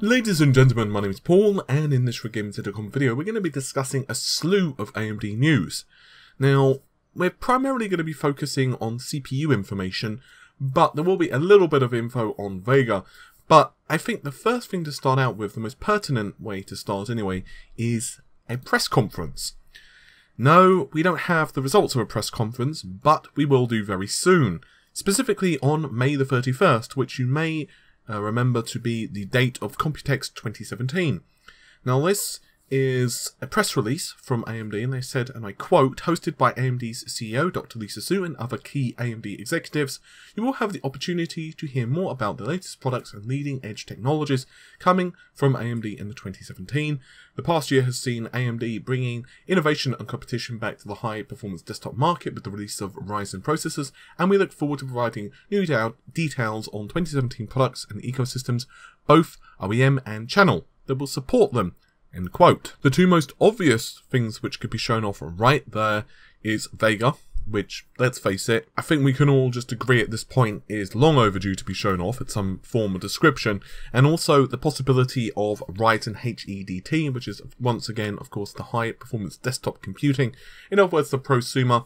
Ladies and gentlemen, my name is Paul, and in this RigGaming.com video we're going to be discussing a slew of AMD news. Now, we're primarily going to be focusing on CPU information, but there will be a little bit of info on Vega. But I think the first thing to start out with, the most pertinent way to start anyway, is a press conference. No, we don't have the results of a press conference, but we will do very soon. Specifically on May the 31st, which you may remember to be the date of Computex 2017. Now this is a press release from AMD, and they said, and I quote, "Hosted by AMD's CEO Dr. Lisa Su and other key AMD executives, you will have the opportunity to hear more about the latest products and leading edge technologies coming from AMD in the 2017. The past year has seen AMD bringing innovation and competition back to the high performance desktop market with the release of Ryzen processors, and we look forward to providing new details on 2017 products and ecosystems, both OEM and channel, that will support them." End quote. The two most obvious things which could be shown off right there is Vega, which, let's face it, I think we can all just agree at this point is long overdue to be shown off at some form of description, and also the possibility of Ryzen HEDT, which is once again, of course, the high performance desktop computing, in other words, the prosumer,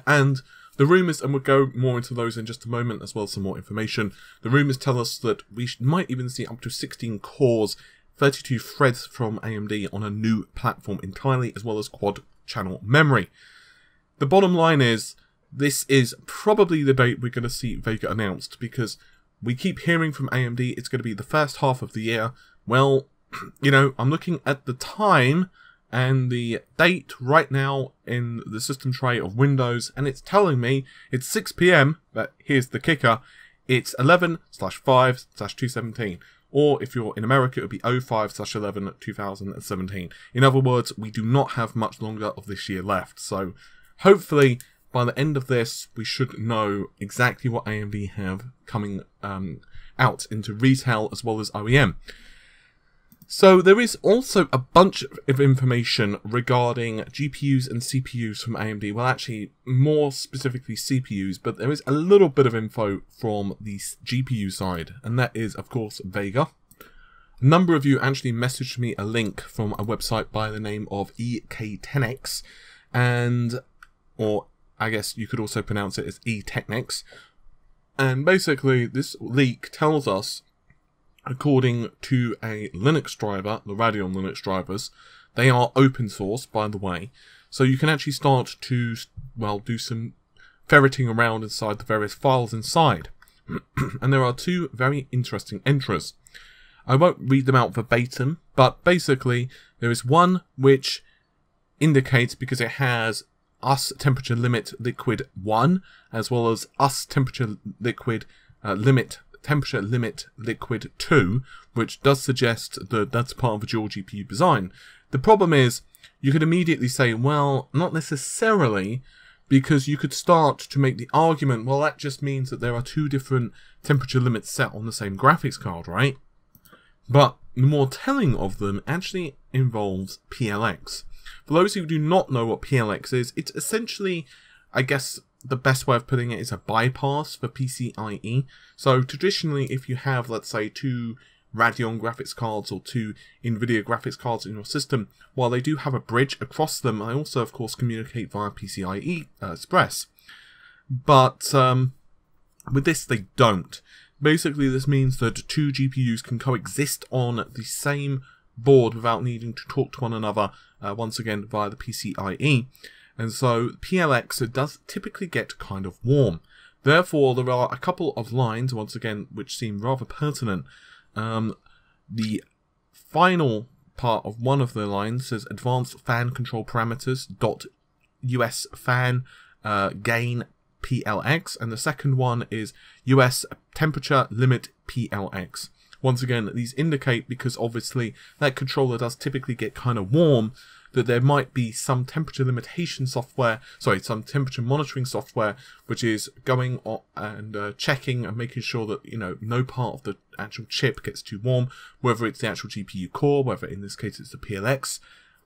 and the rumours, and we'll go more into those in just a moment, as well as some more information. The rumours tell us that we might even see up to 16 cores, 32 threads from AMD on a new platform entirely, as well as quad channel memory. The bottom line is, this is probably the date we're going to see Vega announced, because we keep hearing from AMD it's going to be the first half of the year. Well, you know, I'm looking at the time and the date right now in the system tray of Windows, and it's telling me it's 6 PM, but here's the kicker, it's 11/5/2017. Or if you're in America, it would be 05/11/2017. In other words, we do not have much longer of this year left. So hopefully by the end of this, we should know exactly what AMD have coming out into retail as well as OEM. So there is also a bunch of information regarding GPUs and CPUs from AMD. Well, actually, more specifically CPUs, but there is a little bit of info from the GPU side, and that is, of course, Vega. A number of you actually messaged me a link from a website by the name of EK10X, or I guess you could also pronounce it as eTechnics. And basically, this leak tells us, according to a Linux driver, the Radeon Linux drivers, they are open source, by the way, so you can actually start to, well, do some ferreting around inside the various files inside. And there are two very interesting entries. I won't read them out verbatim, but basically there is one which indicates, because it has US temperature limit liquid 1, as well as US temperature liquid temperature limit liquid 2, which does suggest that that's part of a dual GPU design. The problem is, you could immediately say, well, not necessarily, because you could start to make the argument, well, that just means that there are two different temperature limits set on the same graphics card, right? But the more telling of them actually involves PLX. For those who do not know what PLX is, it's essentially, I guess, the best way of putting it is a bypass for PCIe. So traditionally, if you have, let's say, two Radeon graphics cards or two NVIDIA graphics cards in your system, while they do have a bridge across them, they also, of course, communicate via PCIe Express. But with this, they don't. Basically, this means that two GPUs can coexist on the same board without needing to talk to one another, once again, via the PCIe. And so PLX, it does typically get kind of warm. Therefore, there are a couple of lines, once again, which seem rather pertinent. The final part of one of the lines says advanced fan control parameters .US fan gain PLX, and the second one is US temperature limit PLX. Once again, these indicate, because obviously that controller does typically get kind of warm, that there might be some temperature limitation software, some temperature monitoring software, which is going on and checking and making sure that, you know, no part of the actual chip gets too warm, whether it's the actual GPU core, whether in this case it's the PLX,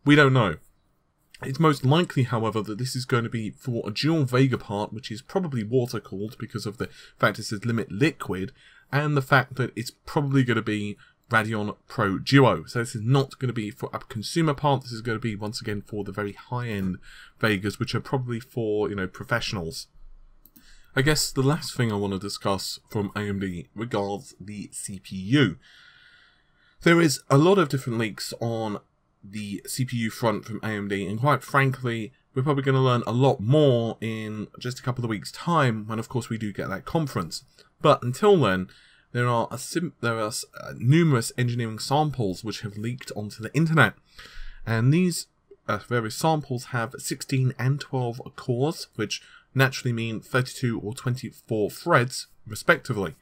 we don't know. It's most likely, however, that this is going to be for a dual Vega part, which is probably water cooled because of the fact it says limit liquid, and the fact that it's probably going to be Radeon Pro Duo. So this is not going to be for a consumer part. This is going to be, once again, for the very high-end Vegas, which are probably for, professionals. I guess the last thing I want to discuss from AMD regards the CPU. There is a lot of different leaks on the CPU front from AMD, and quite frankly, we're probably going to learn a lot more in just a couple of weeks' time, when of course we do get that conference. But until then, there are numerous engineering samples which have leaked onto the internet, and these various samples have 16 and 12 cores, which naturally mean 32 or 24 threads, respectively.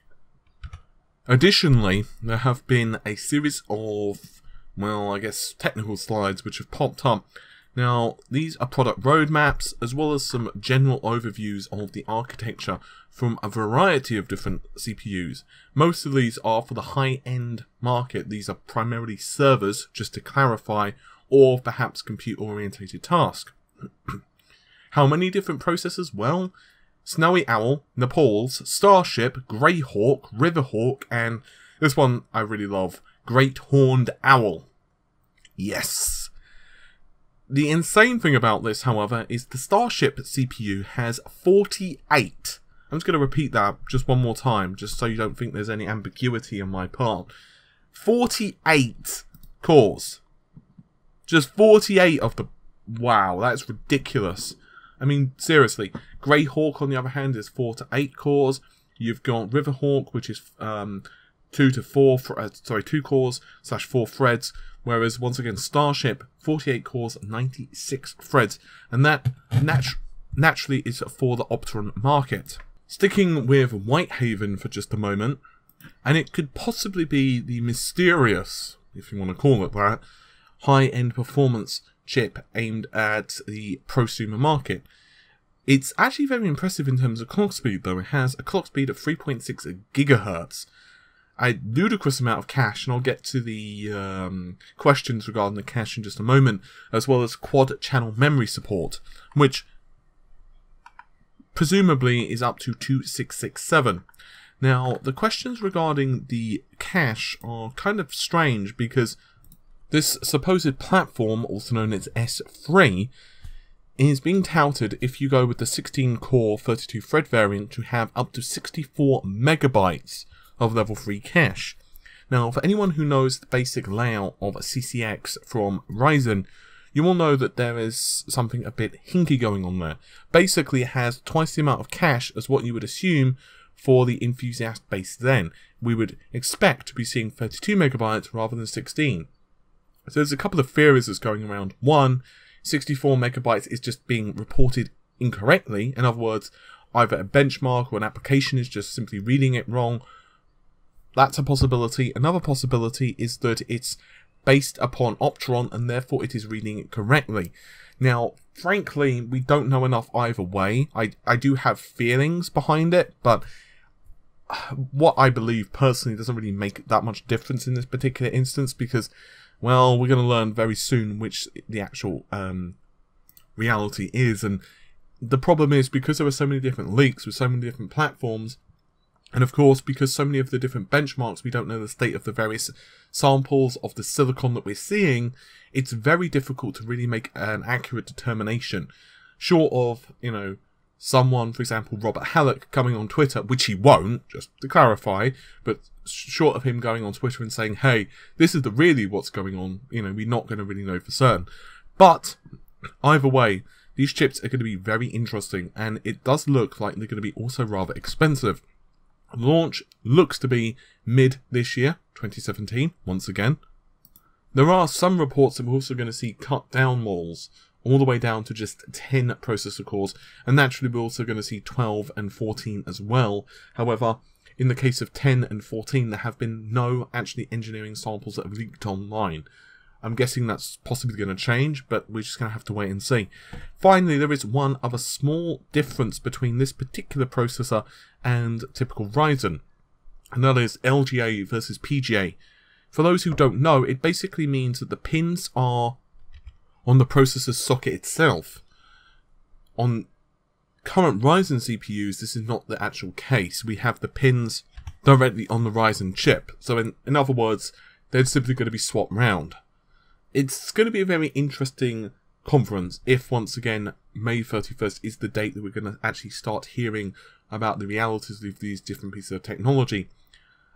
Additionally, there have been a series of, well, I guess, technical slides which have popped up. Now, these are product roadmaps, as well as some general overviews of the architecture from a variety of different CPUs. Most of these are for the high-end market. These are primarily servers, just to clarify, or perhaps compute-orientated tasks. How many different processors? Well, Snowy Owl, Nepal's, Starship, Greyhawk, Riverhawk, and this one I really love, Great Horned Owl. Yes! The insane thing about this, however, is the Starship CPU has 48. I'm just going to repeat that just one more time, just so you don't think there's any ambiguity on my part. 48 cores. Just 48 of the... Wow, that's ridiculous. I mean, seriously. Greyhawk, on the other hand, is 4 to 8 cores. You've got Riverhawk, which is 2 cores / 4 threads. Whereas, once again, Starship, 48 cores, 96 threads. And that naturally is for the Opteron market. Sticking with Whitehaven for just a moment, and it could possibly be the mysterious, if you want to call it that, high-end performance chip aimed at the prosumer market. It's actually very impressive in terms of clock speed, though. It has a clock speed of 3.6 gigahertz. A ludicrous amount of cache, and I'll get to the questions regarding the cache in just a moment, as well as quad-channel memory support, which presumably is up to 2667. Now, the questions regarding the cache are kind of strange, because this supposed platform, also known as S3, is being touted, if you go with the 16-core 32-thread variant, to have up to 64 megabytes of level 3 cache. Now, for anyone who knows the basic layout of a CCX from Ryzen, you will know that there is something a bit hinky going on there. Basically, it has twice the amount of cache as what you would assume for the enthusiast base then. We would expect to be seeing 32 megabytes rather than 16. So there's a couple of theories that's going around. One, 64 megabytes is just being reported incorrectly. In other words, either a benchmark or an application is just simply reading it wrong. That's a possibility. Another possibility is that it's based upon Opteron and therefore it is reading it correctly. Now, frankly, we don't know enough either way. I do have feelings behind it, but what I believe personally doesn't really make that much difference in this particular instance, because, well, we're going to learn very soon which the actual reality is. And the problem is, because there are so many different leaks with so many different platforms, and of course, because so many of the different benchmarks, we don't know the state of the various samples of the silicon that we're seeing, it's very difficult to really make an accurate determination. Short of, someone, for example, Robert Halleck, coming on Twitter, which he won't, just to clarify, but short of him going on Twitter and saying, hey, this is really what's going on, we're not going to really know for certain. But, either way, these chips are going to be very interesting, and it does look like they're going to be also rather expensive. Launch looks to be mid this year, 2017, once again. There are some reports that we're also going to see cut down models, all the way down to just 10 processor cores, and naturally we're also going to see 12 and 14 as well. However, in the case of 10 and 14, there have been no actually engineering samples that have leaked online. I'm guessing that's possibly going to change, but we're just going to have to wait and see. Finally, there is one other small difference between this particular processor and typical Ryzen, and that is LGA versus PGA. For those who don't know, it basically means that the pins are on the processor's socket itself. On current Ryzen CPUs, this is not the actual case. We have the pins directly on the Ryzen chip. So in other words, they're simply going to be swapped round. It's going to be a very interesting conference if, once again, May 31st is the date that we're going to actually start hearing about the realities of these different pieces of technology.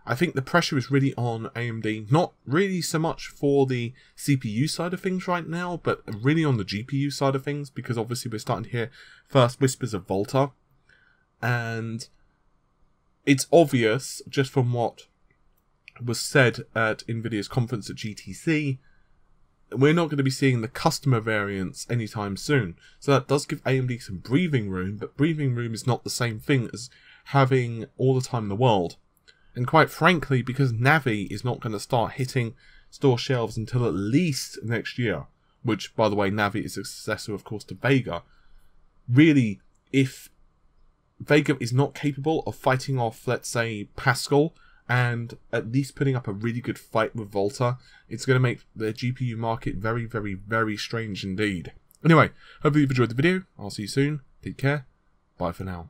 I think the pressure is really on AMD, not really so much for the CPU side of things right now, but really on the GPU side of things, because obviously we're starting to hear first whispers of Volta, and it's obvious, just from what was said at NVIDIA's conference at GTC, we're not going to be seeing the customer variants anytime soon. So that does give AMD some breathing room, but breathing room is not the same thing as having all the time in the world. And quite frankly, because Navi is not going to start hitting store shelves until at least next year, which, by the way, Navi is a successor, of course, to Vega. Really, if Vega is not capable of fighting off, let's say, Pascal, and at least putting up a really good fight with Volta, it's going to make the GPU market very, very, very strange indeed. Anyway, hopefully you've enjoyed the video. I'll see you soon. Take care. Bye for now.